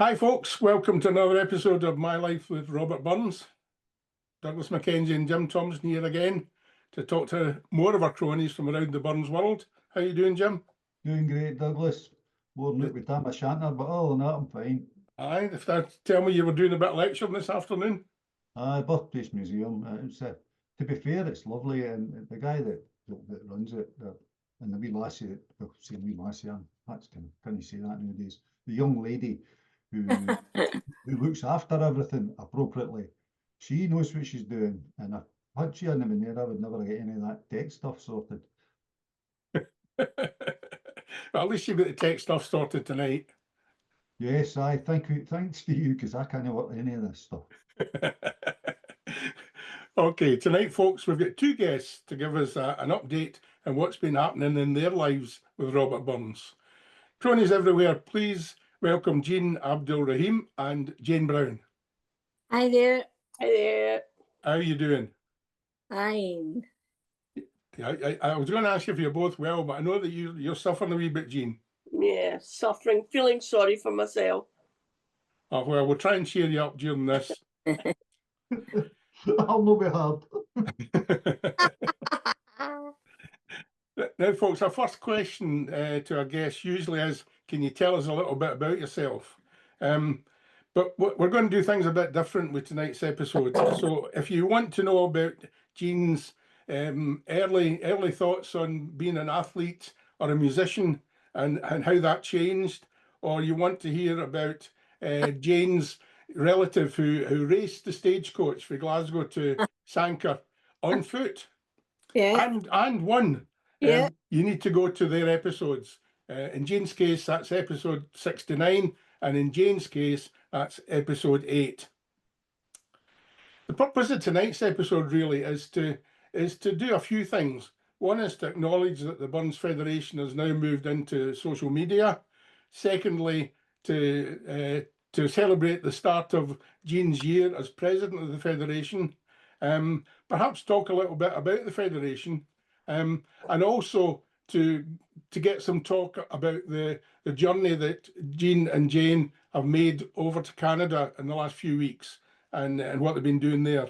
Hi folks, welcome to another episode of My Life with Robert Burns. Douglas Mackenzie and Jim Thompson here again to talk to more of our cronies from around the Burns world. How you doing, Jim? Doing great, Douglas. Worn out with Tam O'Shanter, but other than that, I'm fine. Aye, if that tell me you were doing a bit of lecturing this afternoon. Birthplace Museum. To be fair, it's lovely, and the guy that runs it, and the wee lassie, well, say wee lassie, that's can you say that nowadays? The young lady who who looks after everything appropriately, she knows what she's doing, and if she hadn't been there, I would never get any of that tech stuff sorted. Well, at least you've got the tech stuff sorted tonight. Yes, thanks to you, because I can't work any of this stuff. Okay, tonight, folks, we've got two guests to give us an update on what's been happening in their lives with Robert Burns. Cronies everywhere, please welcome Jean Abdulrahim and Jane Brown. Hi there. Hi there. How are you doing? Fine. I was going to ask you if you're both well, but I know that you're suffering a wee bit, Jean. Yeah, suffering, feeling sorry for myself. Oh, well, we'll try and cheer you up during this. I'll not be hard. Now, folks, our first question to our guests usually is, can you tell us a little bit about yourself? But we're going to do things a bit different with tonight's episode. So if you want to know about Jean's early thoughts on being an athlete or a musician and how that changed, or you want to hear about Jane's relative who raced the stagecoach from Glasgow to Sanquhar on foot, and won. Yeah. You need to go to their episodes. In Jane's case, that's episode 69, and in Jane's case, that's episode 8. The purpose of tonight's episode really is to do a few things. One is to acknowledge that the Burns Federation has now moved into social media. Secondly, to celebrate the start of Jean's year as president of the Federation. Perhaps talk a little bit about the Federation, and also to get some talk about the journey that Jean and Jane have made over to Canada in the last few weeks and what they've been doing there.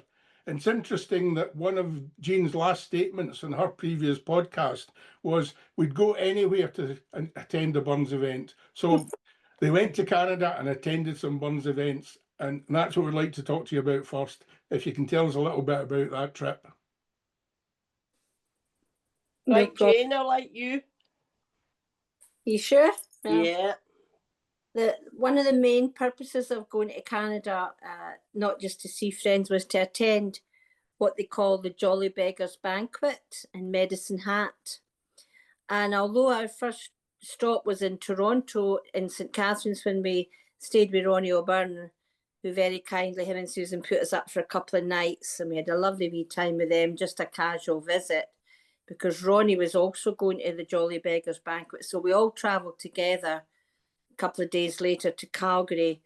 And it's interesting that one of Jean's last statements in her previous podcast was we'd go anywhere to attend a Burns event. So they went to Canada and attended some Burns events, and that's what we'd like to talk to you about first. If you can tell us a little bit about that trip. Right, Jane, I like you. You sure? Yeah. One of the main purposes of going to Canada, not just to see friends, was to attend what they call the Jolly Beggars Banquet in Medicine Hat. And although our first stop was in Toronto, in St. Catharines, when we stayed with Ronnie O'Byrne, who very kindly, him and Susan, put us up for a couple of nights, and we had a lovely wee time with them, just a casual visit, because Ronnie was also going to the Jolly Beggars Banquet. So we all travelled together a couple of days later to Calgary,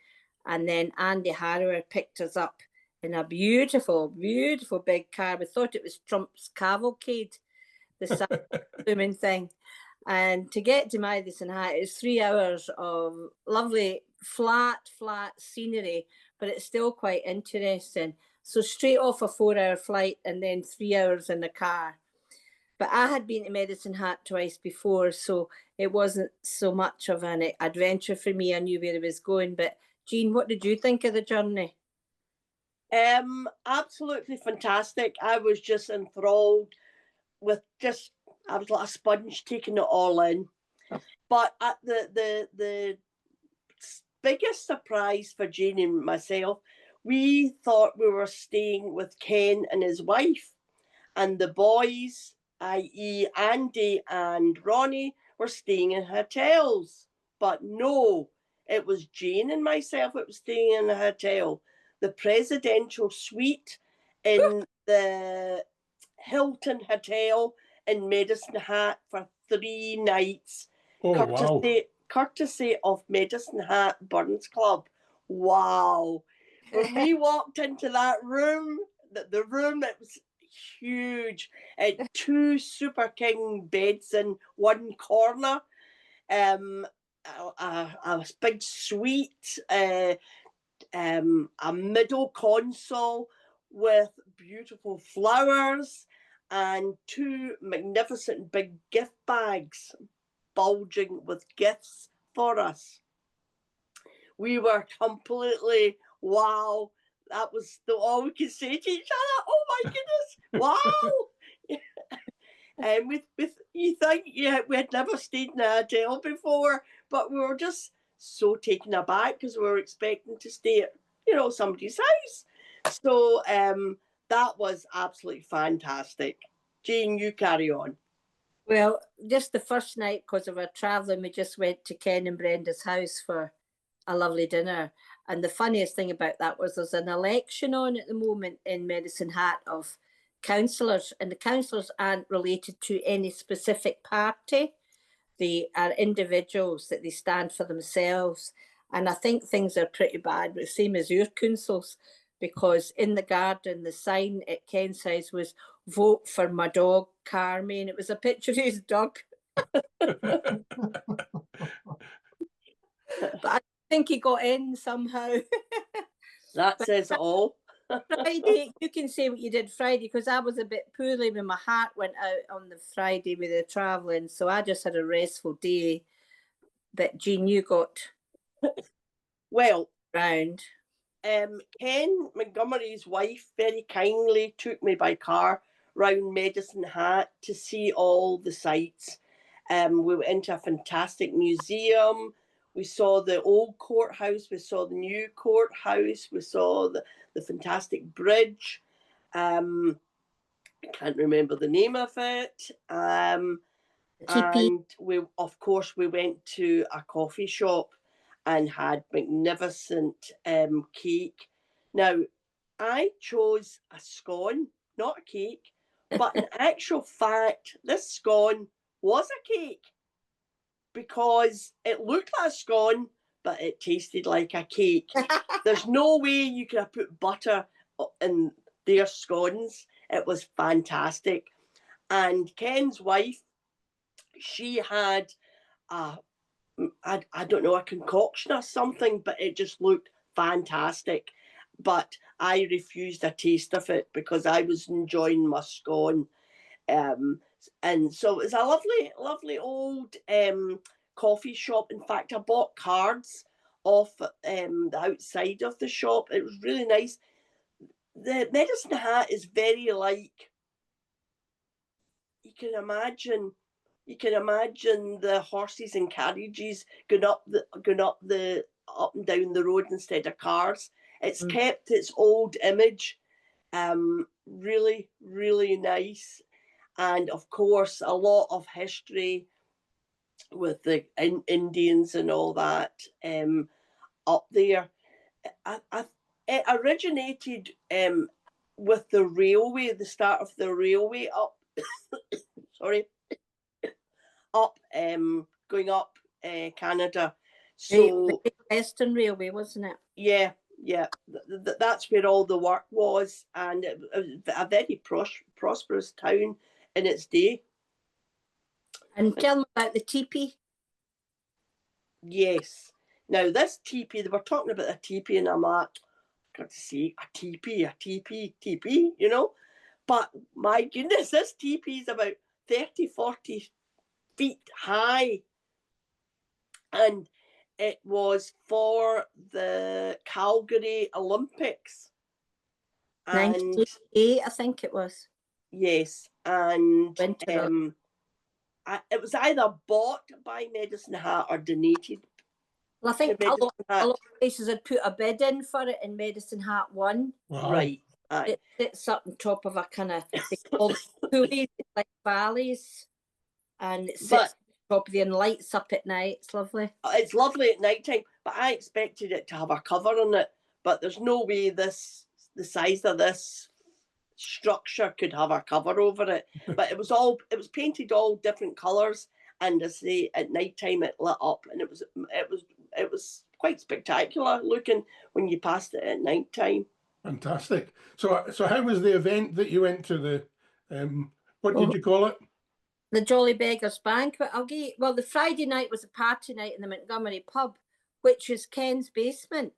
and then Andy Harrower picked us up in a beautiful, beautiful big car. We thought it was Trump's cavalcade, the swimming thing. And to get to Medicine Hat, it's 3 hours of lovely, flat scenery, but it's still quite interesting. So straight off a 4-hour flight and then 3 hours in the car. But I had been to Medicine Hat twice before, so it wasn't so much of an adventure for me. I knew where I was going. But Jean, what did you think of the journey? Absolutely fantastic. I was just enthralled with I was like a sponge taking it all in. But the biggest surprise for Jane and myself, we thought we were staying with Ken and his wife, and the boys, i.e. Andy and Ronnie, were staying in hotels. But no, it was Jane and myself that was staying in a hotel. The presidential suite in the Hilton Hotel in Medicine Hat for 3 nights. Oh, courtesy of Medicine Hat Burns Club. Wow. When we walked into that room, the room that was huge, 2 Super King beds in one corner, a big suite, a middle console with beautiful flowers and two magnificent big gift bags bulging with gifts for us. We were completely, wow, that was all we could say to each other. Oh my goodness, wow. And you think we had never stayed in a hotel before, but we were just so taken aback because we were expecting to stay at, somebody's house. So that was absolutely fantastic. Jane, you carry on. Well, just the first night, because of our travelling, we just went to Ken and Brenda's house for a lovely dinner. And the funniest thing about that was there's an election on at the moment in Medicine Hat of councillors, and the councillors aren't related to any specific party. They are individuals that they stand for themselves. And I think things are pretty bad, but same as your councils, because in the garden, the sign at Ken's house was "Vote for my dog, Carmy," and it was a picture of his dog. But I think he got in somehow. That says it all. Friday, you can say what you did Friday, because I was a bit poorly when my heart went out on the Friday with the travelling. So I just had a restful day. But Jean, you got well round. Ken Montgomery's wife very kindly took me by car round Medicine Hat to see all the sights. We went into a fantastic museum. We saw the old courthouse. We saw the new courthouse. We saw the fantastic bridge. I can't remember the name of it. And we, of course, we went to a coffee shop and had magnificent cake. Now, I chose a scone, not a cake, but in actual fact, this scone was a cake because it looked like a scone, but it tasted like a cake. There's no way you could have put butter in their scones. It was fantastic. And Ken's wife, she had I don't know, a concoction or something, but it just looked fantastic. But I refused a taste of it because I was enjoying my scone. And so it was a lovely, lovely old coffee shop. In fact, I bought cards off the outside of the shop. It was really nice. The Medicine Hat is very like, you can imagine the horses and carriages going up and down the road instead of cars. It's kept its old image. Really, really nice. And of course, a lot of history with the Indians and all that up there. It originated with the railway, the start of the railway up. Sorry. Up, going up Canada. So the Western Railway, wasn't it? Yeah. That's where all the work was, and it was a very prosperous town in its day. And tell me about the teepee. Yes. Now this teepee, they were talking about a teepee, and I'm like, got to see a teepee, But my goodness, this teepee is about 30, 40 feet high, and it was for the Calgary Olympics. 98, I think it was. Yes, and it was either bought by Medicine Hat or donated. Well, I think a lot of places had put a bid in for it, and Medicine Hat won. Wow. Right. It sits up on top of a kind of, they call it pulleys, like valleys, and it sits on top of the and lights up at night. It's lovely. It's lovely at night time, but I expected it to have a cover on it, but there's no way the size of this structure could have a cover over it. But it was painted all different colours, and as I say, at night time it lit up, and it was quite spectacular looking when you passed it at night time. Fantastic. So how was the event that you went to? What did you call it? the Jolly Beggars Banquet. Well, the Friday night was a party night in the Montgomery pub, which is Ken's basement.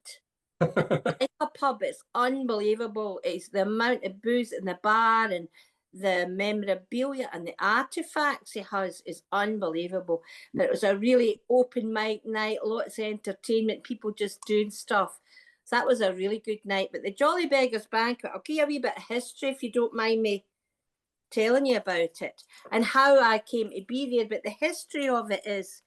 It's a pub. It's unbelievable. It's the amount of booze in the bar and the memorabilia and the artifacts he has is unbelievable. But it was a really open mic night, lots of entertainment, people just doing stuff. So that was a really good night. But the Jolly Beggars Banquet, I'll give you a wee bit of history if you don't mind me telling you about it and how I came to be there. But the history of it is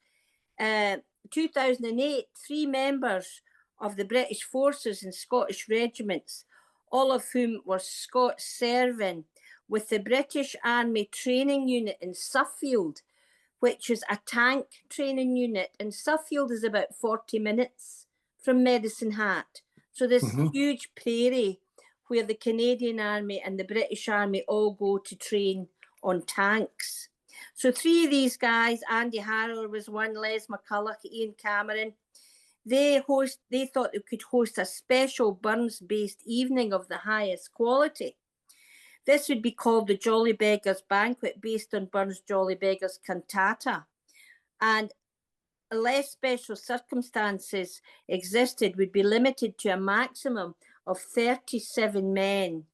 2008, 3 members of the British forces and Scottish regiments, all of whom were Scots serving with the British Army Training Unit in Suffield, which is a tank training unit. And Suffield is about 40 minutes from Medicine Hat. So this huge prairie where the Canadian Army and the British Army all go to train on tanks. So 3 of these guys, Andy Harrower was one, Les McCulloch, Ian Cameron, they thought they could host a special Burns-based evening of the highest quality. This would be called the Jolly Beggars Banquet, based on Burns' Jolly Beggars cantata. And unless special circumstances existed, would be limited to a maximum of 37 men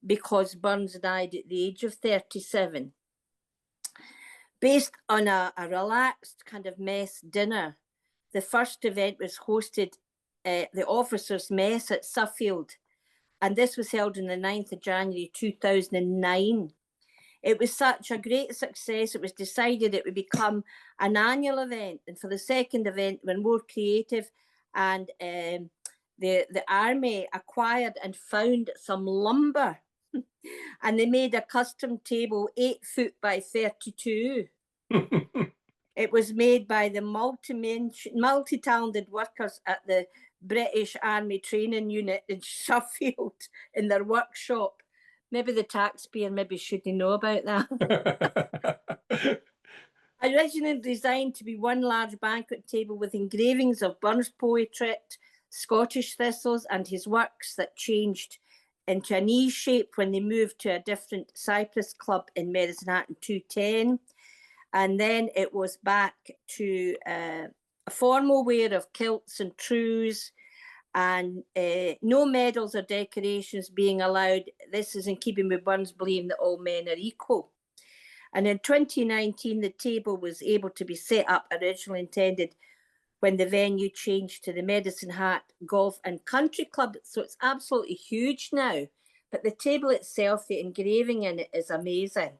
because Burns died at the age of 37. Based on a relaxed kind of mess dinner, the first event was hosted the officers' mess at Suffield, and this was held on the 9th of January 2009. It was such a great success, it was decided it would become an annual event. And for the second event, we're more creative, and the army acquired and found some lumber and they made a custom table 8 foot by 32. It was made by the multi-talented workers at the British Army Training Unit in Suffield in their workshop. Maybe the taxpayer shouldn't know about that. Originally designed to be one large banquet table with engravings of Burns' poetry, Scottish thistles and his works that changed into an E shape when they moved to a different Cyprus club in Medicine Hat in 2010. And then it was back to a formal wear of kilts and trews, and no medals or decorations being allowed. This is in keeping with Burns' believing that all men are equal. And in 2019, the table was able to be set up, originally intended, when the venue changed to the Medicine Hat Golf and Country Club. So it's absolutely huge now. But the table itself, the engraving in it is amazing.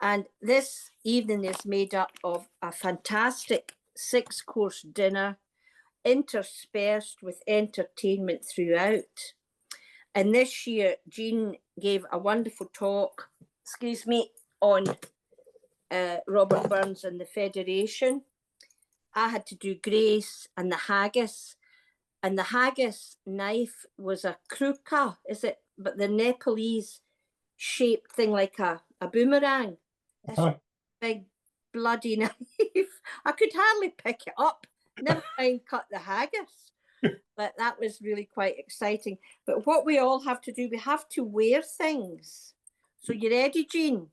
And this evening is made up of a fantastic 6-course dinner, interspersed with entertainment throughout. And this year, Jean gave a wonderful talk, on Robert Burns and the Federation. I had to do Grace and the haggis. And the haggis knife was a kruka, but the Nepalese shaped thing like a boomerang. This big bloody knife. I could hardly pick it up, never mind cut the haggis. But that was really quite exciting. But what we all have to do, we have to wear things. So you ready, Jean?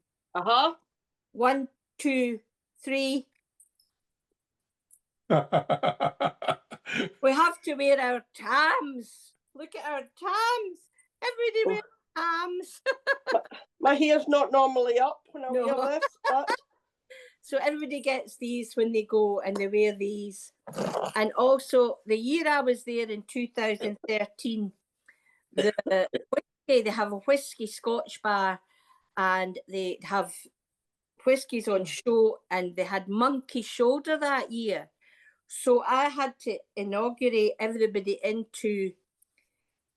1, 2, 3. We have to wear our tams. Look at our tams. Everybody wears tams. My hair's not normally up when I wear this. But... So everybody gets these when they go, and they wear these. And also, the year I was there in 2013, they have a whiskey Scotch bar, and they have whiskies on show, and they had Monkey Shoulder that year. So I had to inaugurate everybody into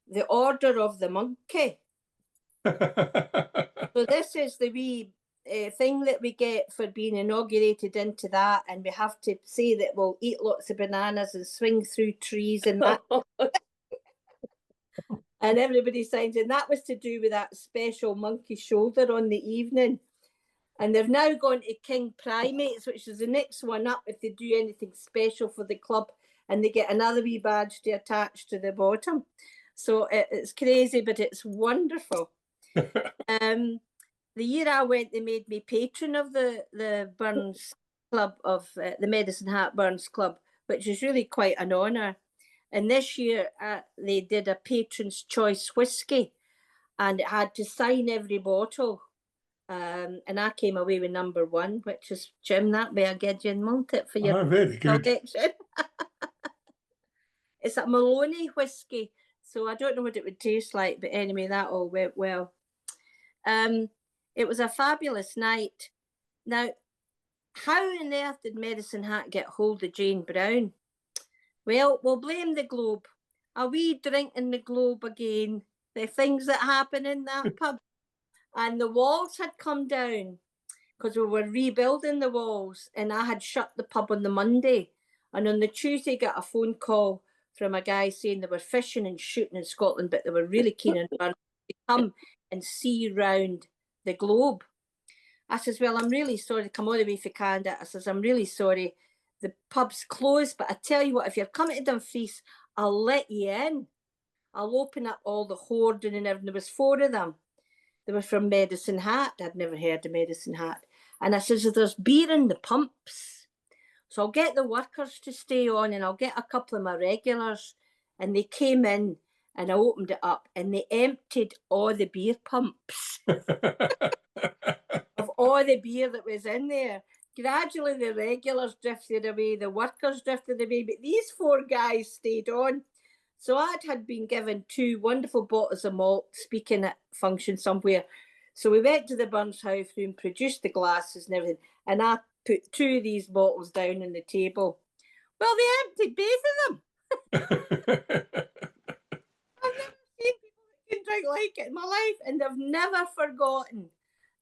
the Order of the Monkey. So this is the wee thing that we get for being inaugurated into that, and we have to say that we'll eat lots of bananas and swing through trees and that. And everybody signs, and that was to do with that special Monkey Shoulder on the evening. And they've now gone to King Primates, which is the next one up if they do anything special for the club, and they get another wee badge to attach to the bottom. So it's crazy, but it's wonderful. the year I went, they made me patron of the Burns Club of the Medicine Hat Burns Club, which is really quite an honour. And this year they did a patron's choice whiskey, and it had to sign every bottle. And I came away with number 1, which is Jim. That way I get you and mount it for your Very good. collection. It's a Maloney whiskey, so I don't know what it would taste like, but anyway, that all went well. It was a fabulous night. Now, how on earth did Medicine Hat get hold of Jane Brown? Well, we'll blame the Globe. Are we drinking the Globe again? The things that happen in that pub. And the walls had come down because we were rebuilding the walls, and I had shut the pub on the Monday. And on the Tuesday, got a phone call from a guy saying they were fishing and shooting in Scotland, but they were really keen on Burns to come and see round the Globe. I says, well, I'm really sorry to come all the way from Canada. I says, I'm really sorry. The pub's closed, but I tell you what, if you're coming to Dumfries, I'll let you in. I'll open up all the hoarding and everything. There was 4 of them. They were from Medicine Hat. I'd never heard of Medicine Hat. And I says, there's beer in the pumps. So I'll get the workers to stay on, and I'll get a couple of my regulars. And they came in, and I opened it up, and they emptied all the beer pumps of all the beer that was in there. Gradually, the regulars drifted away, the workers drifted away, but these 4 guys stayed on. So I had been given 2 wonderful bottles of malt, speaking at function somewhere. So we went to the Burns house room, produced the glasses and everything, and I put 2 of these bottles down on the table. Well, they emptied both of them. I've never seen people that can drink like it in my life, and they've never forgotten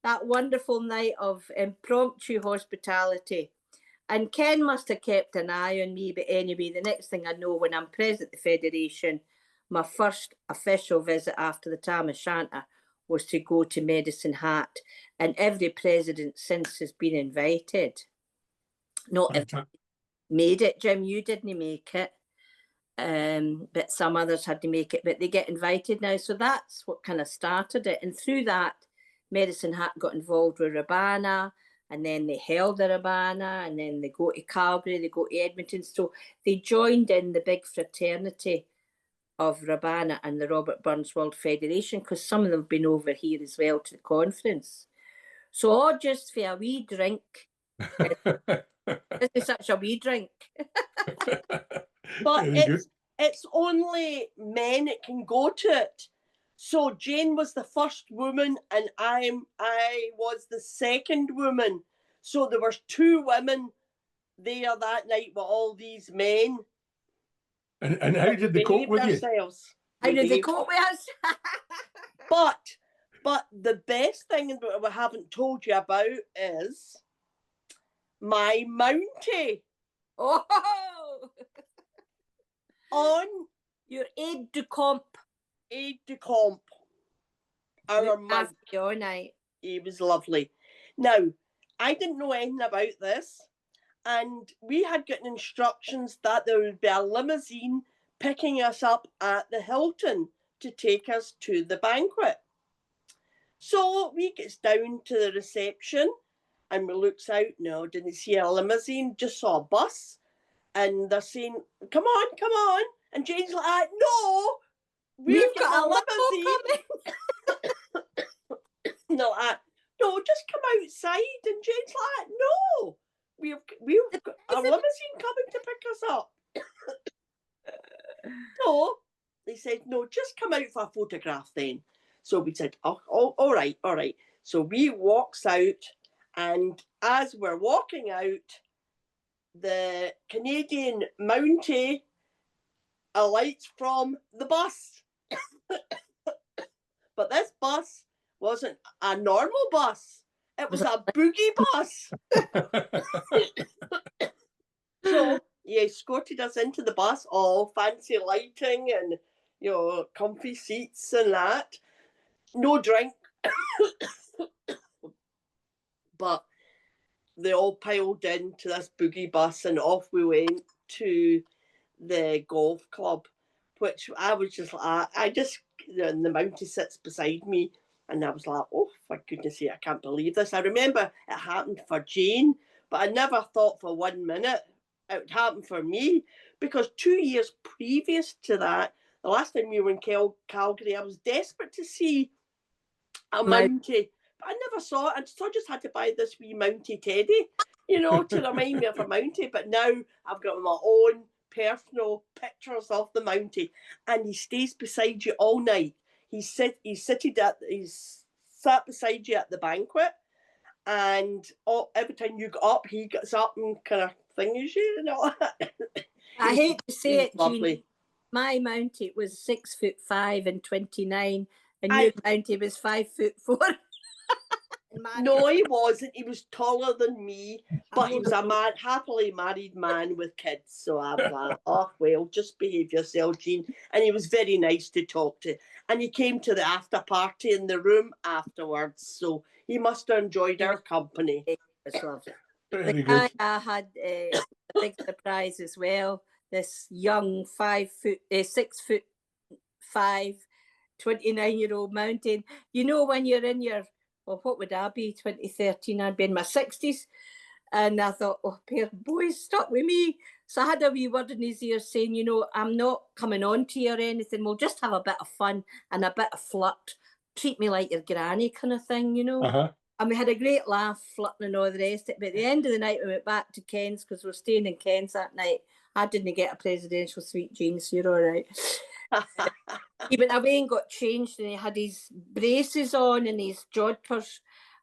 that wonderful night of impromptu hospitality. And Ken must have kept an eye on me, but anyway, the next thing I know, when I'm president of the Federation, my first official visit after the Tam O'Shanter was to go to Medicine Hat, and every president since has been invited. Not everybody made it, Jim, you didn't make it, but some others had to make it, but they get invited now. So that's what kind of started it. And through that, Medicine Hat got involved with Rabana, and then they held the Rabana, and then they go to Calgary, they go to Edmonton. So they joined in the big fraternity of Rabana and the Robert Burns World Federation, because some of them have been over here as well to the conference. So all just for a wee drink. This is such a wee drink. But it's only men that can go to it. So Jane was the first woman, and I was the second woman. So there were 2 women there that night with all these men. And how did they cope with you? How did they cope with us? But the best thing that we haven't told you about is my Mountie. Oh! On your aide de camp. Our Mountie. All night. He was lovely. Now, I didn't know anything about this, and we had gotten instructions that there would be a limousine picking us up at the Hilton to take us to the banquet. So we gets down to the reception, and we looks out. No, didn't see a limousine, just saw a bus. And they're saying, come on. And Jane's like, no, we've got a limousine. No, just come outside. And Jane's like, no, we've got a limousine coming to pick us up. No, they said, no, just come out for a photograph then. So we said, oh, all right. So we walks out, and as we're walking out, the Canadian Mountie alights from the bus. But this bus wasn't a normal bus. It was a boogie bus. So he escorted us into the bus, all fancy lighting and, comfy seats and that. No drink. But they all piled into this boogie bus, and off we went to the golf club, which I was just like, and the Mountie sits beside me, And I was like, oh, for goodness sake, I can't believe this. I remember it happened for Jane, but I never thought for 1 minute it would happen for me, because 2 years previous to that, the last time we were in Calgary, I was desperate to see a Mountie, but I never saw it. So I just had to buy this wee Mountie teddy, you know, to remind me of a Mountie. But now I've got my own personal pictures of the Mountie, and he stays beside you all night. He's sat beside you at the banquet, and every time you get up, he gets up and kind of thingies you, you know. I hate to say it, lovely. Jean, my Mountie was 6'5" and 29, and your Mountie was 5'4". No, he wasn't. He was taller than me, but he was a happily married man with kids. So I was like, oh, well, just behave yourself, Jean. And he was very nice to talk to. And he came to the after party in the room afterwards. So he must have enjoyed our company. It's lovely. Very good. I had a big surprise as well. This young 6'5", 29-year-old Mountain. You know, when you're in your, well, what would I be? 2013, I'd be in my 60s. And I thought, oh, pair of boys stuck with me. So I had a wee word in his ear saying, you know, I'm not coming on to you or anything. We'll just have a bit of fun and a bit of flirt. Treat me like your granny kind of thing, you know. Uh-huh. And we had a great laugh, flirting and all the rest of it. But at the end of the night, we went back to Ken's because we were staying in Ken's that night. I didn't get a presidential suite, Jean, so you're all right. He went away and got changed, and he had his braces on and his jodhpurs,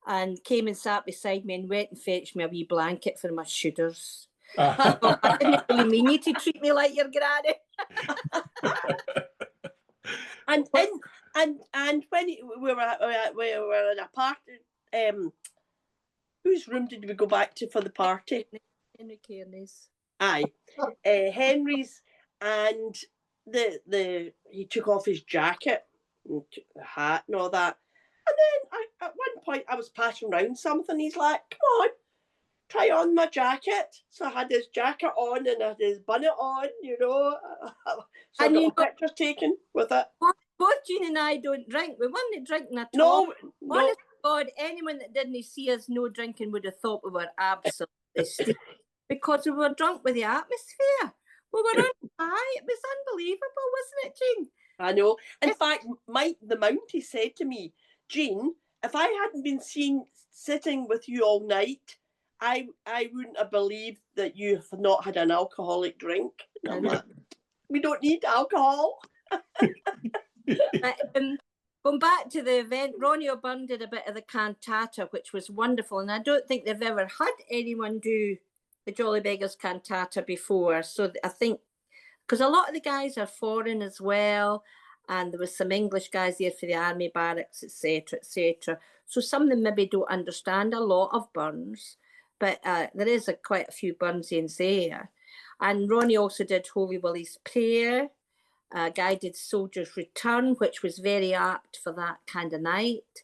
and came and sat beside me and went and fetched me a wee blanket for my shooters. I thought, I didn't really mean you to treat me like your granny. And when we were in a party, whose room did we go back to for the party? Henry Kearney's. Aye, Henry's, and he took off his jacket and took the hat and all that. And then at one point I was passing around something. He's like, "Come on, try on my jacket." So I had his jacket on and I had his bonnet on, you know. So And I got pictures taken with it. Both Jean and I don't drink. We weren't drinking at No, all. no. Honest to God, anyone that didn't see us no drinking would have thought we were absolutely stupid, because we were drunk with the atmosphere. We were on high. It was unbelievable, wasn't it, Jean? I know. In fact, Mike the Mountie said to me, "Jean, if I hadn't been seen sitting with you all night, I wouldn't have believed that you have not had an alcoholic drink." And I'm like, we don't need alcohol. Going back to the event, Ronnie O'Byrne did a bit of the cantata, which was wonderful. And I don't think they've ever had anyone do the Jolly Beggars cantata before. So I think, because a lot of the guys are foreign as well, and there was some English guys there for the army barracks, etc., etc. So some of them maybe don't understand a lot of Burns, but there is quite a few Burnsians there. And Ronnie also did Holy Willie's Prayer. Guy did Soldier's Return, which was very apt for that kind of night.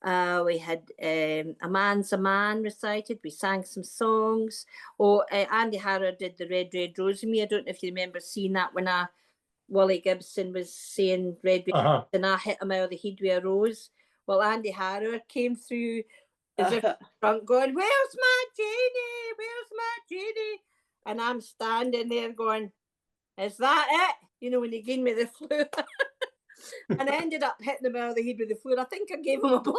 We had A Man's a Man recited. We sang some songs. Andy Harrow did the Red, Red Rose of Me. I don't know if you remember seeing that when Wally Gibson was saying Red, Red Rose, and I hit him out of the head with a rose. Well, Andy Harrow came through as if drunk going, "Where's my Janie? Where's my Janie?" And I'm standing there going, "Is that it?" You know, when he gave me the flu. And I ended up hitting him out of the head with the flu. I think I gave him a black.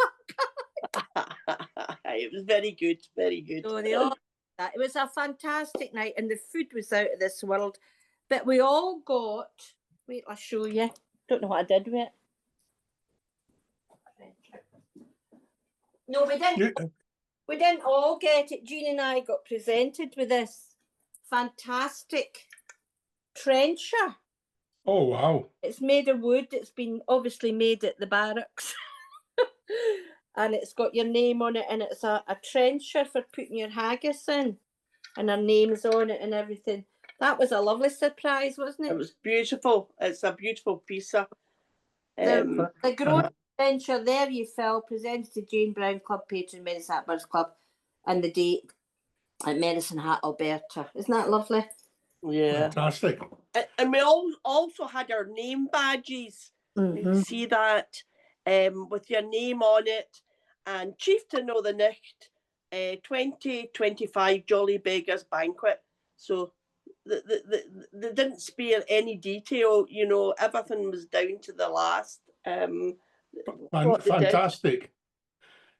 It was very good, very good. So they all that. It was a fantastic night, and the food was out of this world. But we all got, wait, I'll show you. Don't know what I did with it. No, we didn't. We didn't all get it. Jean and I got presented with this fantastic trencher. Oh, wow. It's made of wood. It's been obviously made at the barracks. And it's got your name on it, and it's a trencher for putting your haggis in, and our names on it and everything. That was a lovely surprise, wasn't it? It was beautiful. It's a beautiful piece of... The Growing Trencher, There You Fell, presented to Jane Brown Club patron, Medicine Hat Birds Club, and the date at Medicine Hat, Alberta. Isn't that lovely? Yeah. Fantastic. And we all also had our name badges. You see that? with your name on it, and Chieftain of the Night 2025 Jolly Beggars Banquet. So they didn't spare any detail, you know, everything was down to the last. What they did. Fantastic.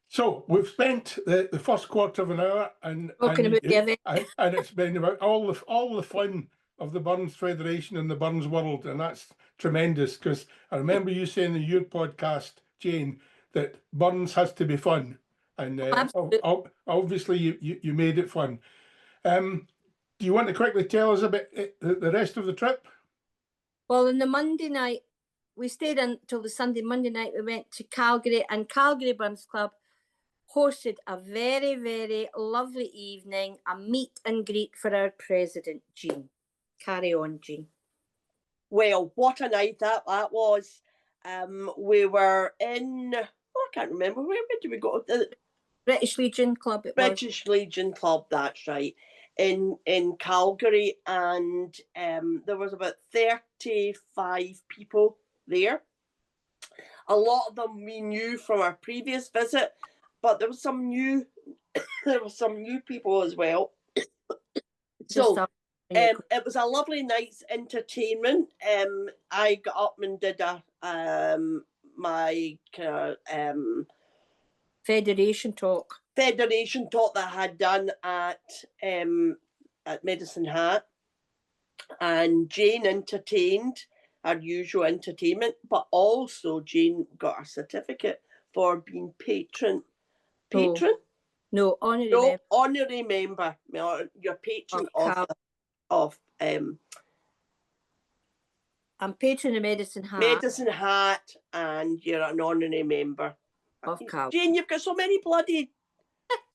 So we've spent the first quarter of an hour and Talking about the event. and it's been about all the fun of the Burns Federation and the Burns world, and that's tremendous, because I remember you saying in your podcast, Jane, that Burns has to be fun, and Absolutely. obviously you made it fun. Do you want to quickly tell us about the rest of the trip? Well, on the Monday night, we stayed until the Sunday. Monday night, we went to Calgary, and Calgary Burns Club hosted a very, very lovely evening, a meet and greet for our president, Jean. Carry on, Jean. Well, what a night that was. We were in, I can't remember, where did we go? The British Legion Club it was. British Legion Club, that's right, in Calgary, and there was about 35 people there. A lot of them we knew from our previous visit, but there was some new people as well. So it was a lovely night's entertainment. I got up and did my Federation talk that I had done at Medicine Hat, and Jane entertained our usual entertainment, but also Jane got a certificate for being patron. No, honorary No, member. honorary member. Your patron of I'm patron of Medicine Hat. Medicine Hat, and you're an honorary member Of Calgary. Jane, you've got so many bloody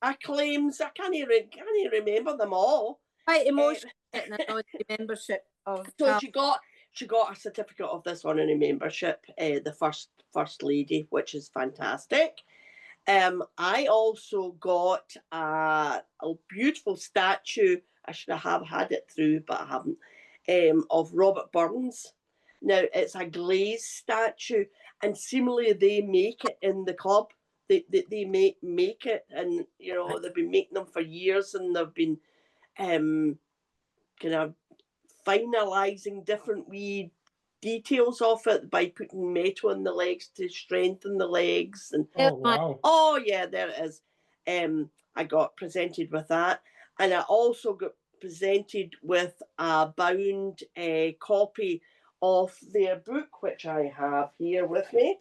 acclaims. I can't even remember them all. Quite emotional getting an honorary membership of So Calgary. she got a certificate of this honorary membership, the first lady, which is fantastic. I also got a beautiful statue. I should have had it through, but I haven't. Of Robert Burns. Now it's a glazed statue, and seemingly they make it in the club. They make it, and you know they've been making them for years, and they've been kind of finalising different wee details of it by putting metal in the legs to strengthen the legs. And Oh wow! Oh yeah, there it is. I got presented with that, and I also got presented with a bound copy of their book, which I have here with me,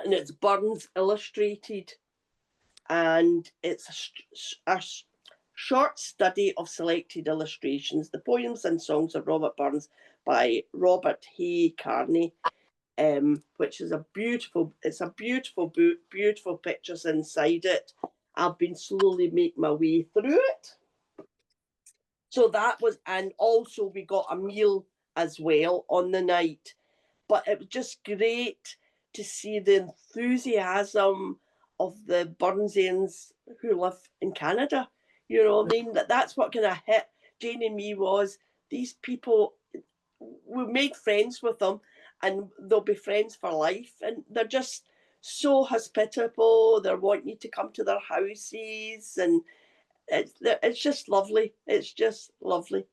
and it's Burns Illustrated, and it's a short study of selected illustrations, the poems and songs of Robert Burns by Robert Hay Carney, which is a beautiful book, beautiful pictures inside it. I've been slowly making my way through it. So that was, and also we got a meal as well on the night. But it was just great to see the enthusiasm of the Burnsians who live in Canada. You know, I mean, that's what kind of hit Jane and me was, these people, we made friends with them, and they'll be friends for life, and they're just so hospitable. They're wanting you to come to their houses, and it's just lovely. It's just lovely.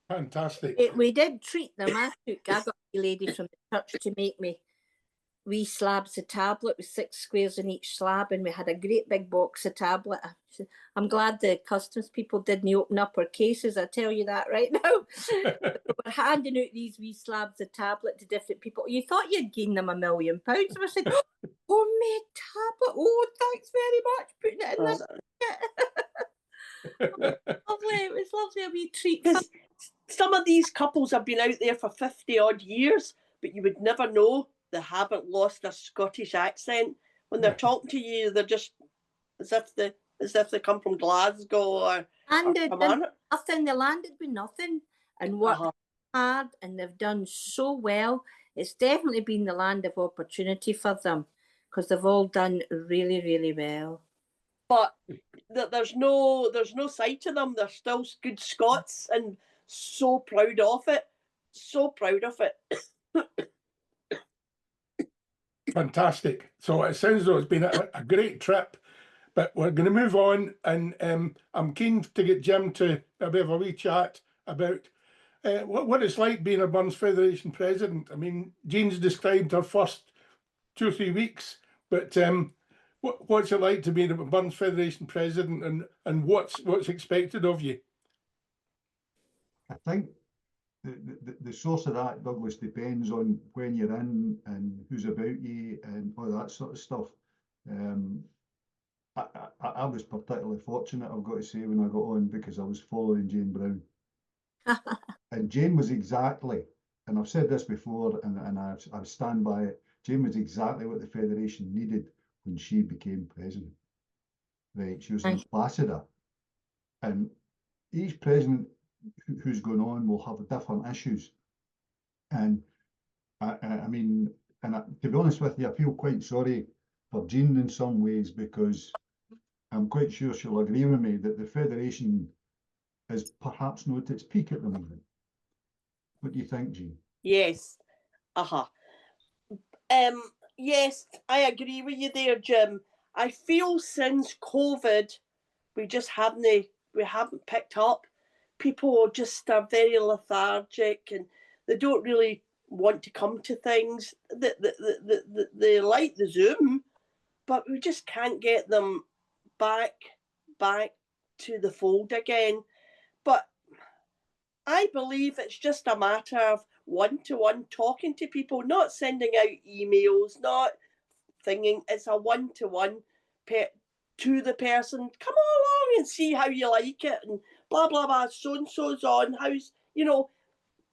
Fantastic. We did treat them. I got a lady from the church to make me wee slabs of tablet with 6 squares in each slab, and we had a great big box of tablet. I'm glad the customs people didn't open up our cases, I tell you that right now. We're handing out these wee slabs of tablet to different people. You thought you'd gain them £1 million. And I said, homemade tablet. Oh, thanks very much. Putting it in this. Lovely. It was lovely, a wee treat. Because some of these couples have been out there for 50 odd years, but you would never know they haven't lost their Scottish accent. When they're talking to you, they're just as if they come from Glasgow or nothing. They landed with nothing and worked hard, and they've done so well. It's definitely been the land of opportunity for them, because they've all done really, really well. But there's no side to them. They're still good Scots, and so proud of it. So proud of it. Fantastic. So it sounds as though it's been a great trip, but we're going to move on, and I'm keen to get Jim to have a wee chat about what it's like being a Burns Federation president. I mean, Jean's described her first 2 or 3 weeks, but what's it like to be the Burns Federation president, and what's expected of you? I think the source of that, Douglas, depends on when you're in and who's about you and all that sort of stuff. I was particularly fortunate, I've got to say, when I got on, because I was following Jane Brown. And Jane was exactly, and I've said this before, and I stand by it, Jane was exactly what the Federation needed when she became president. Right, she was an ambassador. And each president who's going on will have different issues. And I mean, to be honest with you, I feel quite sorry for Jean in some ways, because I'm quite sure she'll agree with me that the Federation is perhaps not at its peak at the moment. What do you think, Jean? Yes. Yes, I agree with you there, Jim. I feel since COVID, we haven't picked up. People just are very lethargic, and they don't really want to come to things. They like the Zoom, but we just can't get them back to the fold again. But I believe it's just a matter of one-to-one talking to people, not sending out emails, not thinking. It's a one-to-one to the person. Come along and see how you like it, and blah blah blah. So and so's on. How's,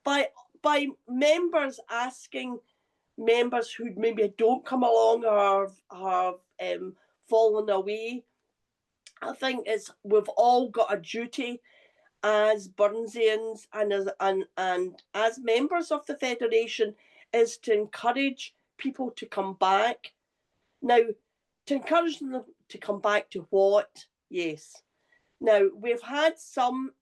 by members asking members who maybe don't come along or have fallen away. I think we've all got a duty as Burnsians and as members of the Federation, is to encourage people to come back. Now, to encourage them to come back to what? Yes. Now, we've had some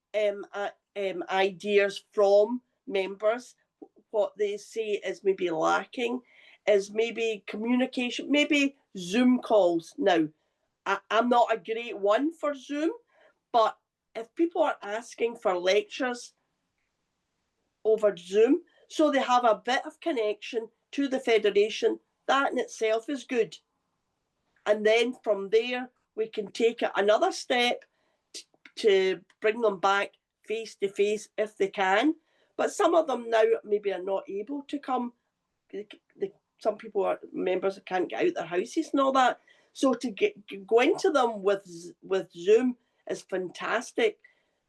ideas from members. What they say is maybe lacking is maybe communication, maybe Zoom calls. Now, I'm not a great one for Zoom, but if people are asking for lectures over Zoom, so they have a bit of connection to the Federation, that in itself is good. And then from there, we can take it another step to bring them back face to face if they can. But some of them now maybe are not able to come. Some people are members that can't get out their houses and all that. So to go into them with Zoom is fantastic.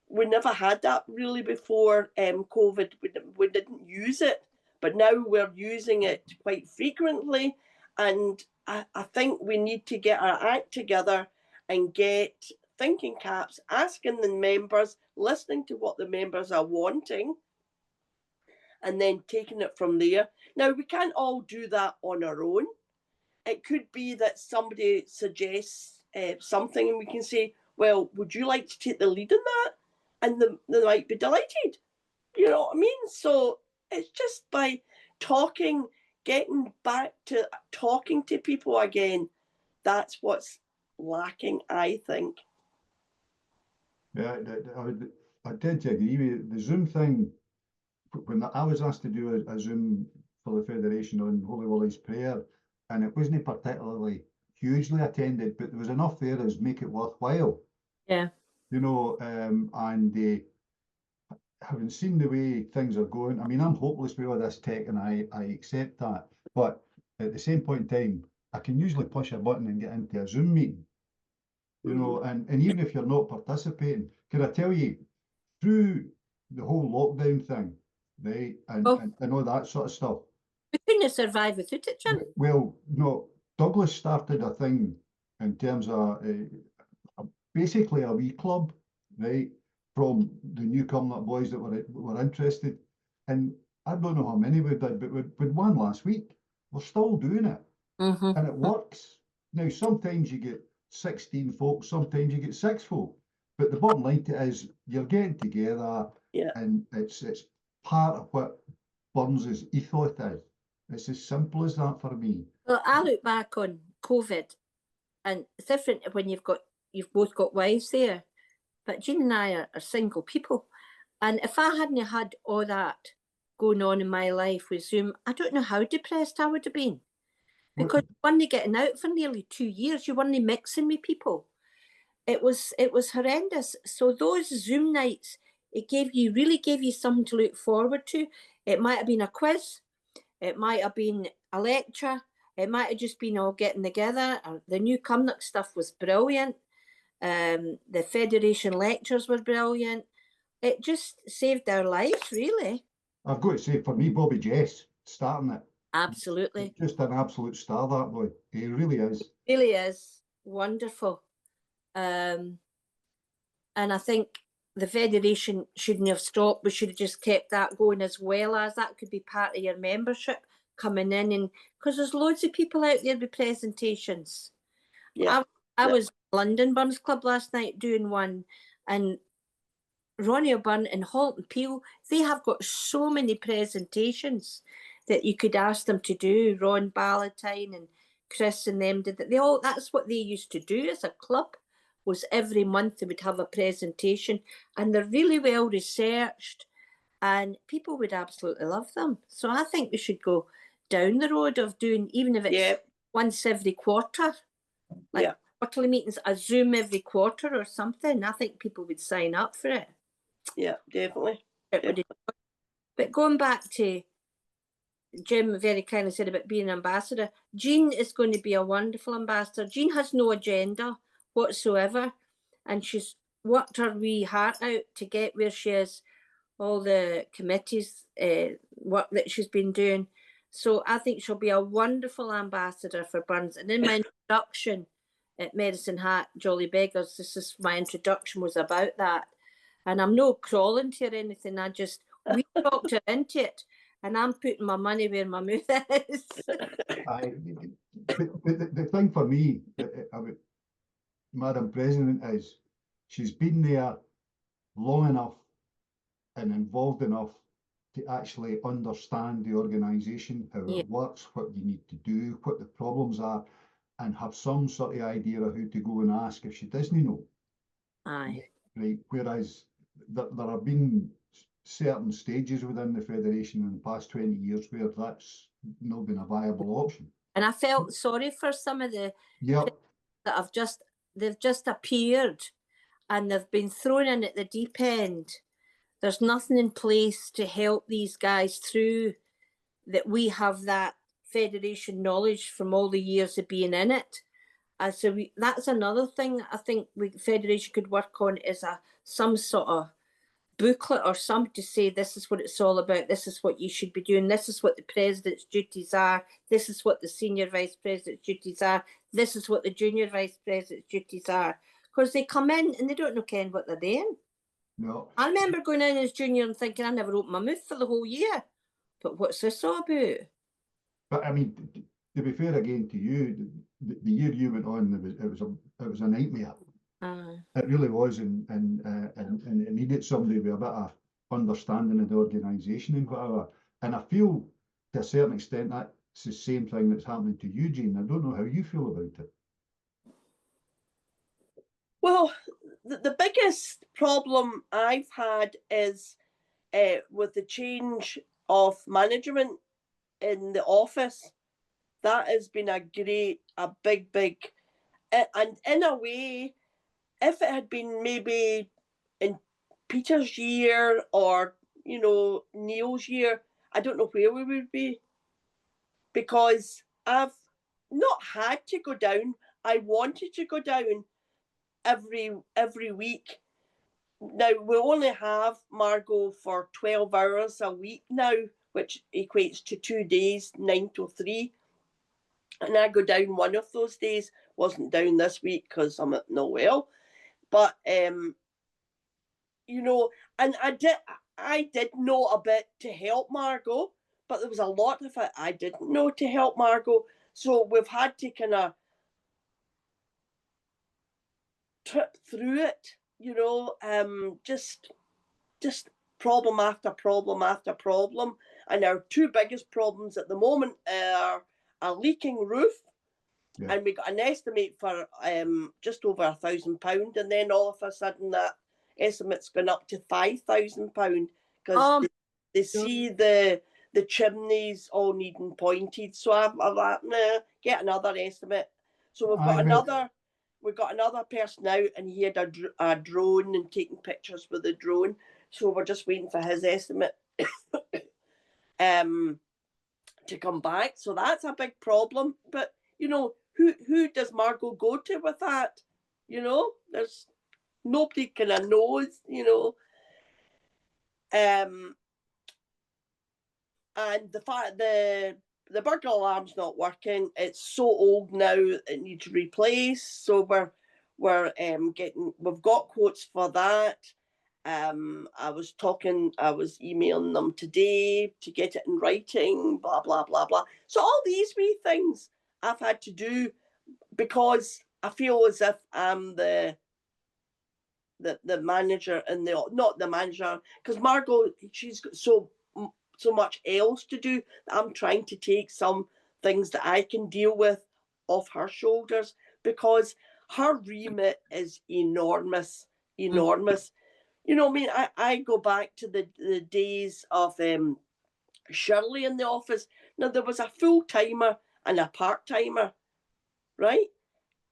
We never had that really before COVID. We didn't use it, but now we're using it quite frequently. And I think we need to get our act together and get thinking caps, asking the members, listening to what the members are wanting, and then taking it from there. Now, we can't all do that on our own. It could be that somebody suggests something and we can say, well, would you like to take the lead in that? And they might be delighted. You know what I mean? So it's just by talking, getting back to talking to people again. That's what's lacking, I think. Yeah, I did agree with you. The Zoom thing, when I was asked to do a Zoom for the Federation on Holy Wally's Prayer, and it wasn't particularly hugely attended, but there was enough there as make it worthwhile. Yeah. And having seen the way things are going, I mean, I'm hopeless with all this tech, and I accept that. But at the same point in time, I can usually push a button and get into a Zoom meeting. And even if you're not participating, can I tell you, through the whole lockdown thing, right, and all that sort of stuff, we couldn't have survived without it, Jim. Well, no, Douglas started a thing in terms of basically a wee club, right, from the newcomer boys that were interested. And I don't know how many we did, but we one last week. We're still doing it, and it works. Now, sometimes you get 16 folk, sometimes you get 6 folk, but the bottom line to it is you're getting together, and it's part of what Burns' ethos is. It's as simple as that for me. Well, I look back on COVID, and it's different when you've both got wives there. But Jean and I are single people, and if I hadn't had all that going on in my life with Zoom, I don't know how depressed I would have been. Because you weren't getting out for nearly 2 years, you weren't mixing with people. It was horrendous. So those Zoom nights, it really gave you something to look forward to. It might have been a quiz, it might have been a lecture, it might have just been all getting together. The new Cumnock stuff was brilliant. The Federation lectures were brilliant. It just saved our lives, really. I've got to say, for me, Bobby Jess, starting it. Absolutely. Just an absolute star, that boy. He really is. Really is wonderful. And I think the Federation shouldn't have stopped. We should have just kept that going, as well as that could be part of your membership coming in, and because there's loads of people out there with presentations. Yeah. I was at London Burns Club last night doing one, and Ronnie O'Byrne and Halt and Peel, they have got so many presentations that you could ask them to do. Ron Ballantyne and Chris and them did that. That's what they used to do as a club, was every month they would have a presentation, and they're really well researched, and people would absolutely love them. So I think we should go down the road of doing, even if it's once every quarter, like quarterly meetings, a Zoom every quarter or something. I think people would sign up for it. Yeah, definitely. But going back to Jim very kindly said about being an ambassador, Jean is going to be a wonderful ambassador. Jean has no agenda whatsoever, and she's worked her wee heart out to get where she is, all the committees work that she's been doing. So I think she'll be a wonderful ambassador for Burns. And in my introduction at Medicine Hat, Jolly Beggars, my introduction was about that. And I'm no crawling to or anything. We talked her into it. And I'm putting my money where my mouth is. The thing for me, Madam President, is she's been there long enough and involved enough to actually understand the organisation, how it works, what you need to do, what the problems are, and have some sort of idea of who to go and ask if she doesn't know. Aye. Right. Whereas there have been certain stages within the Federation in the past 20 years where that's not been a viable option. And I felt sorry for some of the that they've just appeared and they've been thrown in at the deep end. There's nothing in place to help these guys through, that we have that Federation knowledge from all the years of being in it. So that's another thing I think Federation could work on, is some sort of booklet or something to say, this is what it's all about, this is what you should be doing, this is what the president's duties are, this is what the senior vice president's duties are, this is what the junior vice president's duties are. Because they come in and they don't know Ken what they're doing. No. I remember going in as junior and thinking I never opened my mouth for the whole year. But what's this all about? But I mean, to be fair again to you, the year you went on, it was a nightmare. It really was, and it needed somebody with a bit of understanding of the organisation and whatever. And I feel to a certain extent that's the same thing that's happening to you, Jean. I don't know how you feel about it. Well, the biggest problem I've had is with the change of management in the office. That has been a big, and in a way, if it had been maybe in Peter's year or, Neil's year, I don't know where we would be, because I've not had to go down. I wanted to go down every week. Now we only have Margot for 12 hours a week now, which equates to 2 days, 9 to 3. And I go down one of those days. Wasn't down this week because I'm not well. But and I did know a bit to help Margot, but there was a lot of it I didn't know to help Margot. So we've had to kind of trip through it, just problem after problem after problem. And our two biggest problems at the moment are a leaking roof, Yeah. and we got an estimate for just over £1,000, and then all of a sudden that estimate's gone up to £5,000 because they see the chimneys all needing pointed. So I'm like, nah, get another estimate. So we've got another person out, and he had a drone and taking pictures with the drone. So we're just waiting for his estimate to come back. So that's a big problem. But you know, who does Margot go to with that? You know, there's nobody kind of knows. You know, and the fact the burglar alarm's not working. It's so old now; it needs replaced. So we've got quotes for that. I was emailing them today to get it in writing, blah, blah, blah, blah. So all these wee things I've had to do because I feel as if I'm the manager and not the manager, because Margot, she's got so much else to do that I'm trying to take some things that I can deal with off her shoulders, because her remit is enormous. You know, I mean, I go back to the days of Shirley in the office. Now, there was a full-timer and a part-timer, right?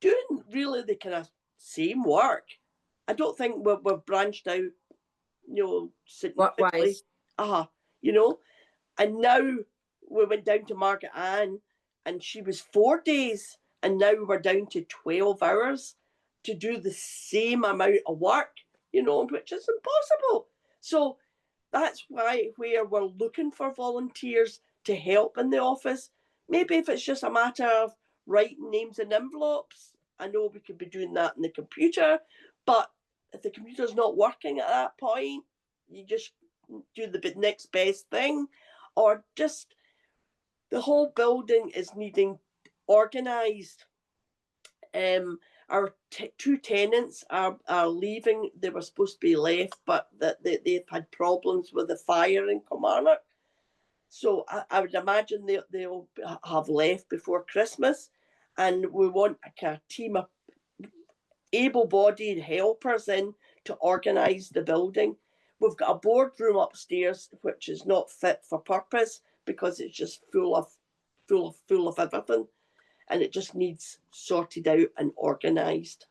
Doing really the kind of same work. I don't think we're branched out, you know, significantly. You know, and now we went down to Margaret Ann, and she was 4 days, and now we're down to 12 hours to do the same amount of work, you know, which is impossible. So that's where we're looking for volunteers to help in the office. Maybe if it's just a matter of writing names in envelopes, I know we could be doing that in the computer, but if the computer's not working at that point, you just do the next best thing. Or just the whole building is needing organised. Our two tenants are leaving. They were supposed to be left, but they've had problems with the fire in Kilmarnock. So I would imagine they'll have left before Christmas. And we want a team of able-bodied helpers in to organise the building. We've got a boardroom upstairs which is not fit for purpose because it's just full of everything, and it just needs sorted out and organised.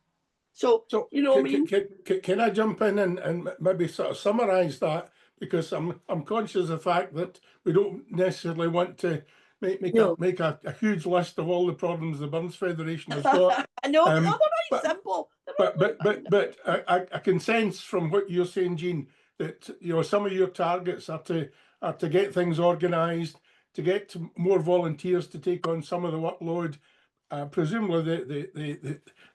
So you know what I mean? Can I jump in and maybe sort of summarise that, because I'm conscious of the fact that we don't necessarily want to make a huge list of all the problems the Burns Federation has got. I know, they're very simple. But I can sense from what you're saying, Jean, that you know some of your targets are to get things organised, to get more volunteers to take on some of the workload. Presumably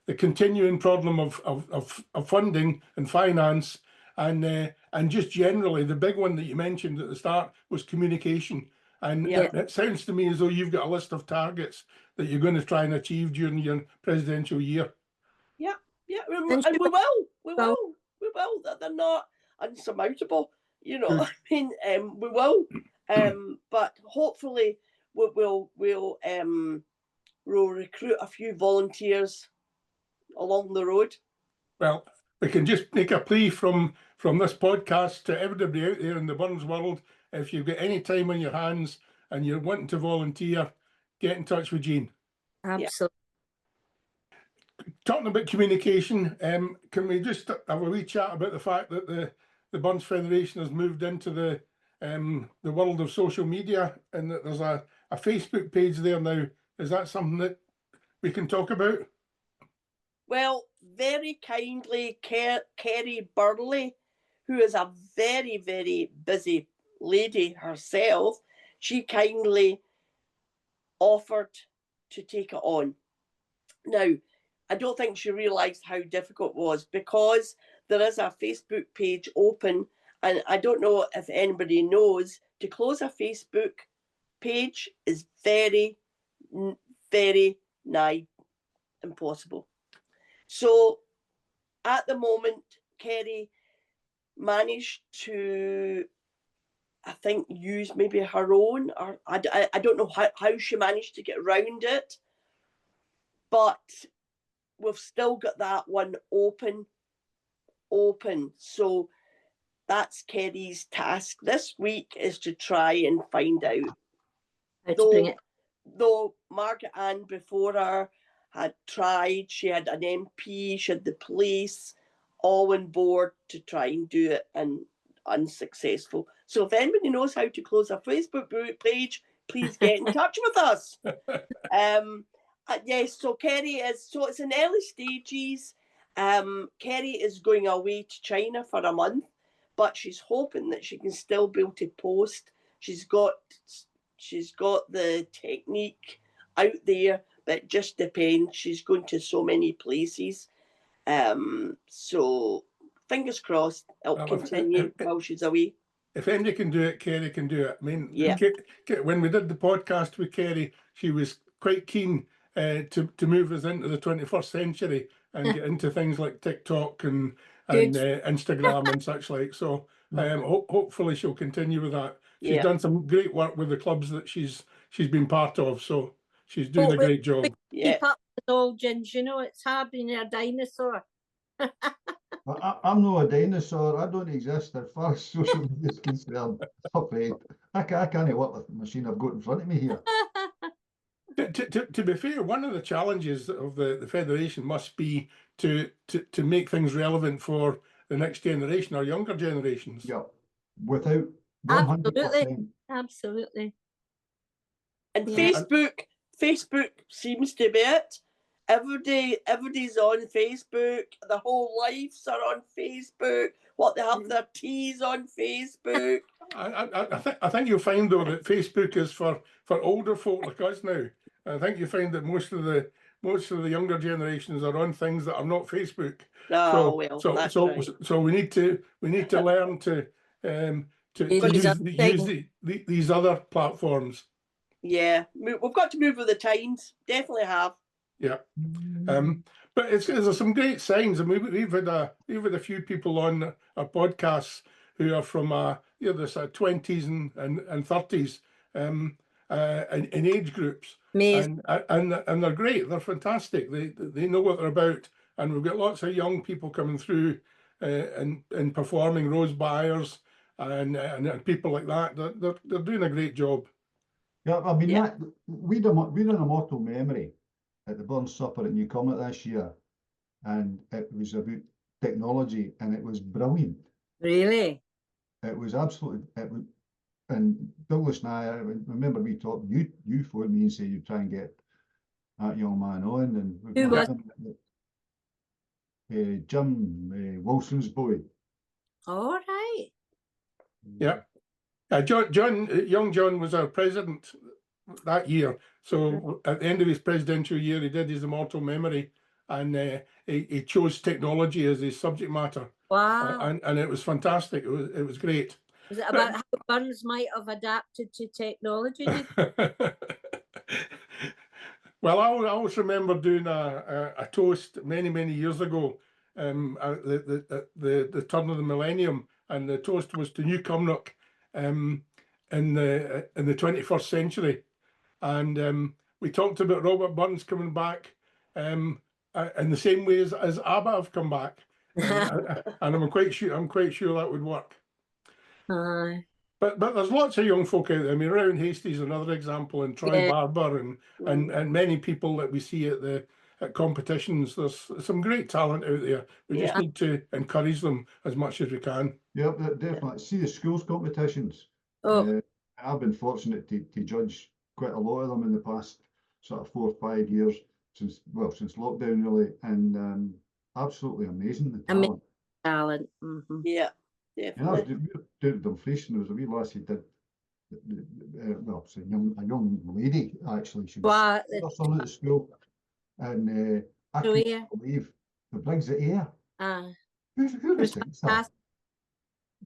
the continuing problem of funding and finance, and just generally the big one that you mentioned at the start was communication. And it sounds to me as though you've got a list of targets that you're going to try and achieve during your presidential year. Yeah, and we will. They're not unsurmountable, you know. I mean, we will, but hopefully we'll recruit a few volunteers along the road. Well, we can just make a plea from this podcast to everybody out there in the Burns world. If you've got any time on your hands and you're wanting to volunteer, get in touch with Jean. Absolutely. Talking about communication, can we just have a wee chat about the fact that the Burns Federation has moved into the world of social media, and that there's a Facebook page there now? Is that something that we can talk about? Well, very kindly, Kerry Burley, who is a very, very busy lady herself, she kindly offered to take it on. Now, I don't think she realised how difficult it was, because there is a Facebook page open, and I don't know if anybody knows, to close a Facebook page is very, very nigh impossible. So at the moment, Kerry managed to I think, use maybe her own, or I don't know how she managed to get around it, but we've still got that one open. So that's Kerry's task this week, is to try and find out. How to bring it. Though Margaret Ann before her had tried, she had an MP, she had the police, all on board to try and do it, and unsuccessful. So if anybody knows how to close a Facebook page, please get in touch with us. Yes, so Kerry is, so it's in early stages. Kerry is going away to China for a month, but she's hoping that she can still be able to post. She's got the technique out there, but it just depends. She's going to so many places. So fingers crossed it'll continue while she's away. If anybody can do it, Kerry can do it. I mean, Yeah. when we did the podcast with Kerry, she was quite keen to move us into the 21st century and get into things like TikTok and Instagram and such like. So hopefully she'll continue with that. She's done some great work with the clubs that she's been part of. So she's doing a great job. Keep up with all Gins, you know, it's hard being a dinosaur. I'm not a dinosaur. I don't exist as far as social media is concerned. I'm afraid. I can't work with the machine I've got in front of me here. To be fair, one of the challenges of the Federation must be to make things relevant for the next generation or younger generations. Yeah, without 100%. Absolutely. And Facebook seems to be it. Everybody's on Facebook. The whole lives are on Facebook. What they have their teas on Facebook. I think you'll find though that Facebook is for older folk like us now. I think you find that most of the younger generations are on things that are not Facebook. So we need to learn to use these other platforms. Yeah, we've got to move with the times. Definitely have. Yeah, but there's some great signs. I mean, we've had a few people on our podcasts who are from this 20s and 30s in age groups, and they're great. They're fantastic. They know what they're about, and we've got lots of young people coming through and performing. Rose Byers and people like that. They're doing a great job. Yeah, I mean we done a mortal memory at the Burns Supper at Newcomet this year, and it was about technology, and it was brilliant. Really? It was absolutely. And Douglas and I remember we talked. You phoned me and said you'd try and get that young man on, and who was Jim Wilson's boy. All right. Yeah. Young John was our president that year. So at the end of his presidential year, he did his immortal memory, and he chose technology as his subject matter. Wow. And it was fantastic. It was great. Was it about how Burns might have adapted to technology? Well, I always remember doing a toast many years ago at the turn of the millennium, and the toast was to Newcomet in the 21st century, and we talked about Robert Burns coming back in the same way as ABBA have come back, and I'm quite sure that would work. But there's lots of young folk out there. I mean, Rowan Hastie's another example, and Troy Barber, and many people that we see at competitions. There's some great talent out there. We just need to encourage them as much as we can. Yeah, definitely. See the schools competitions. I've been fortunate to judge quite a lot of them in the past sort of 4 or 5 years since lockdown really, and absolutely amazing the talent. Talent. Yeah. Definitely. Doing Dumfries, there was a wee lass who did, it's a young lady actually. She was son at the school, and I couldn't believe the Briggs of Air. Who was that?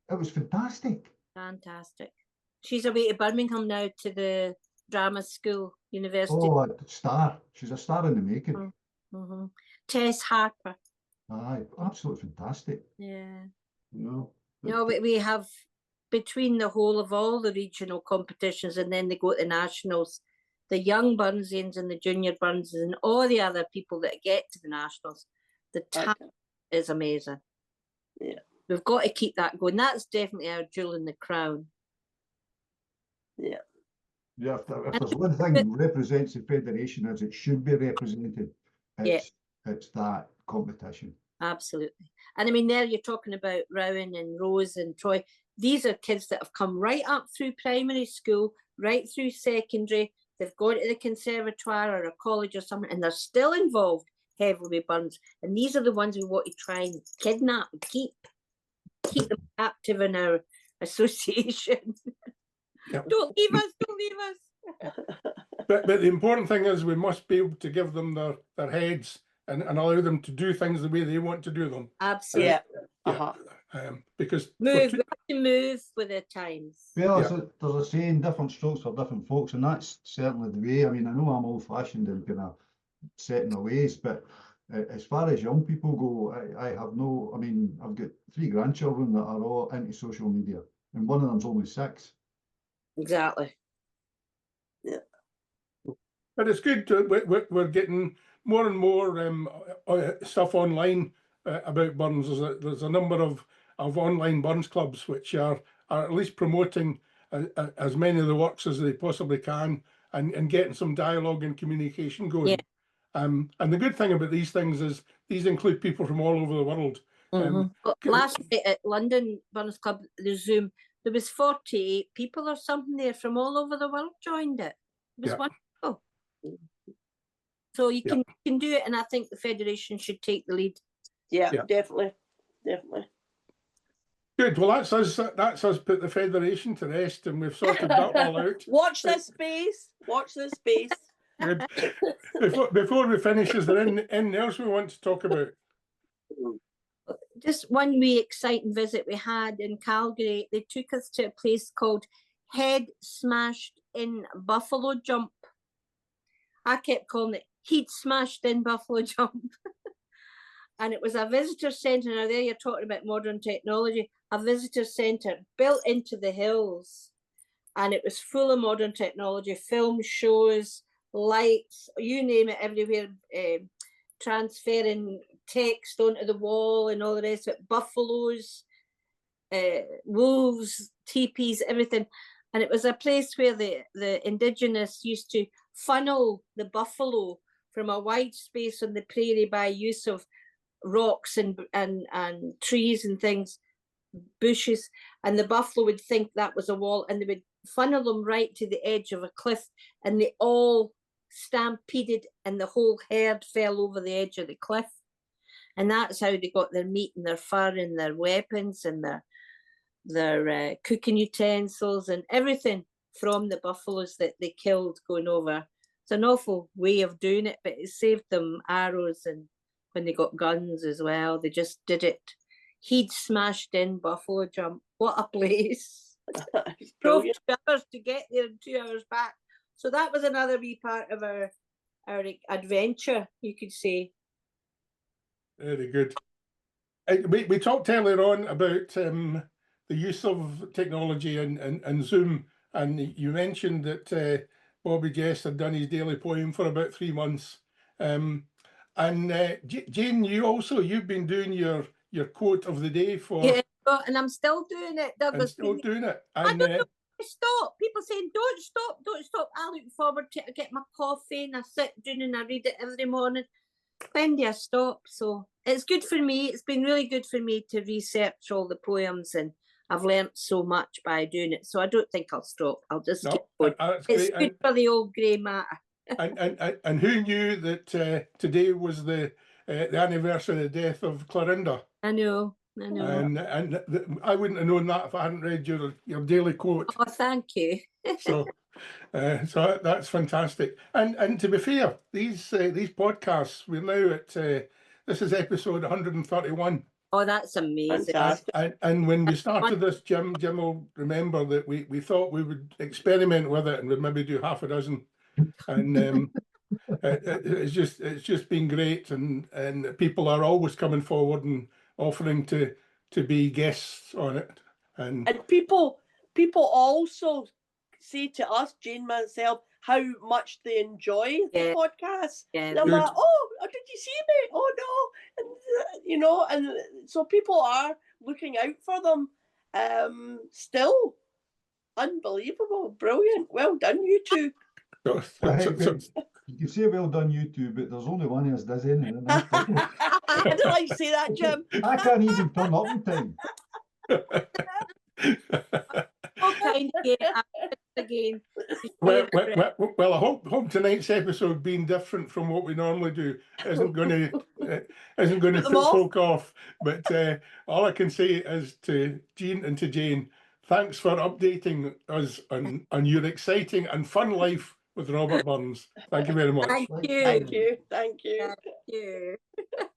It was fantastic. Fantastic. She's away to Birmingham now to the drama school, university. Oh, a star! She's a star in the making. Tess Harper. Aye, absolutely fantastic. Yeah. You know. No, we have between the whole of all the regional competitions, and then they go to the nationals, the young Burnsians and the junior Burnsians and all the other people that get to the nationals, the talent is amazing. Yeah. We've got to keep that going. That's definitely our jewel in the crown. Yeah. Yeah, if there's one thing that represents the federation as it should be represented, it's that competition. Absolutely. And I mean, there you're talking about Rowan and Rose and Troy. These are kids that have come right up through primary school, right through secondary. They've gone to the conservatoire or a college or something, and they're still involved heavily with Burns. And these are the ones we want to try and kidnap and keep them active in our association. Yep. Don't leave us, don't leave us. But the important thing is we must be able to give them their heads and allow them to do things the way they want to do them. Absolutely. Yeah. Because we have to move with the times. Well, there's a saying, different strokes for different folks, and that's certainly the way. I mean, I know I'm old-fashioned and kind of set in my ways, but as far as young people go, I have no, I mean, I've got 3 grandchildren that are all into social media, and one of them's only 6. Exactly. Yeah. But it's good. We're getting more and more stuff online about Burns. There's a number of online Burns clubs which are at least promoting as many of the works as they possibly can and getting some dialogue and communication going. Yeah. And the good thing about these things is these include people from all over the world. Last night at London Burns Club, the Zoom, there was 48 people or something there from all over the world joined it. It was wonderful. So you can do it, and I think the federation should take the lead. Yeah, definitely. Good. Well, that's us put the federation to rest, and we've sorted that all out. Watch this space. Watch this space. Good. Before we finish, is there anything else we want to talk about? Just one wee exciting visit we had in Calgary. They took us to a place called Head Smashed in Buffalo Jump. I kept calling it He'd Smashed in Buffalo Jump. And it was a visitor centre. Now there you're talking about modern technology. A visitor centre built into the hills. And it was full of modern technology, film shows, lights, you name it, everywhere, transferring text onto the wall and all the rest of it, buffaloes, wolves, teepees, everything. And it was a place where the indigenous used to funnel the buffalo from a wide space on the prairie by use of rocks and trees and things, bushes, and the buffalo would think that was a wall, and they would funnel them right to the edge of a cliff, and they all stampeded and the whole herd fell over the edge of the cliff. And that's how they got their meat and their fur and their weapons and their cooking utensils and everything from the buffaloes that they killed going over. It's an awful way of doing it, but it saved them arrows, and when they got guns as well, they just did it. He'd Smashed in Buffalo Jump. What a place. Drove 2 hours to get there and 2 hours back. So that was another wee part of our adventure, you could say. Very good. We talked earlier on about the use of technology and Zoom, and you mentioned that Bobby Jess had done his daily poem for about 3 months. And Jane, you've been doing your quote of the day for... Yeah, and I'm still doing it. doing it. I don't know. Stop. People saying, don't stop. I look forward to it. I get my coffee and I sit down and I read it every morning. When do I stop? So it's good for me. It's been really good for me to research all the poems, and I've learnt so much by doing it. So I don't think I'll stop. I'll just keep going. It's good for the old grey matter. and who knew that today was the anniversary of the death of Clorinda? I know. And I wouldn't have known that if I hadn't read your daily quote. Oh, thank you. So that's fantastic. And to be fair, these podcasts, we're now at this is episode 131. Oh, that's amazing. And when we started this, Jim will remember that we thought we would experiment with it and we'd maybe do half a dozen. And it's just been great, and people are always coming forward and offering to be guests on it. And And people also say to us, Jane, myself, how much they enjoy the podcast. Yeah. And I'm Good. like, oh, did you see me? Oh no, and you know, and so people are looking out for them. Still, unbelievable, brilliant, well done, you two. so, Right, so- but you can say well done, you two, but there's only one of us does anything. And that's Dickie. I didn't like to say that, Jim. I can't even turn up in time. All kind again. well, I hope tonight's episode, being different from what we normally do, isn't going to Put them put off. folk off. But all I can say is to Jean and to Jane, thanks for updating us on your exciting and fun life with Robert Burns. Thank you very much. Thank you. Thank you. Thank you. Thank you.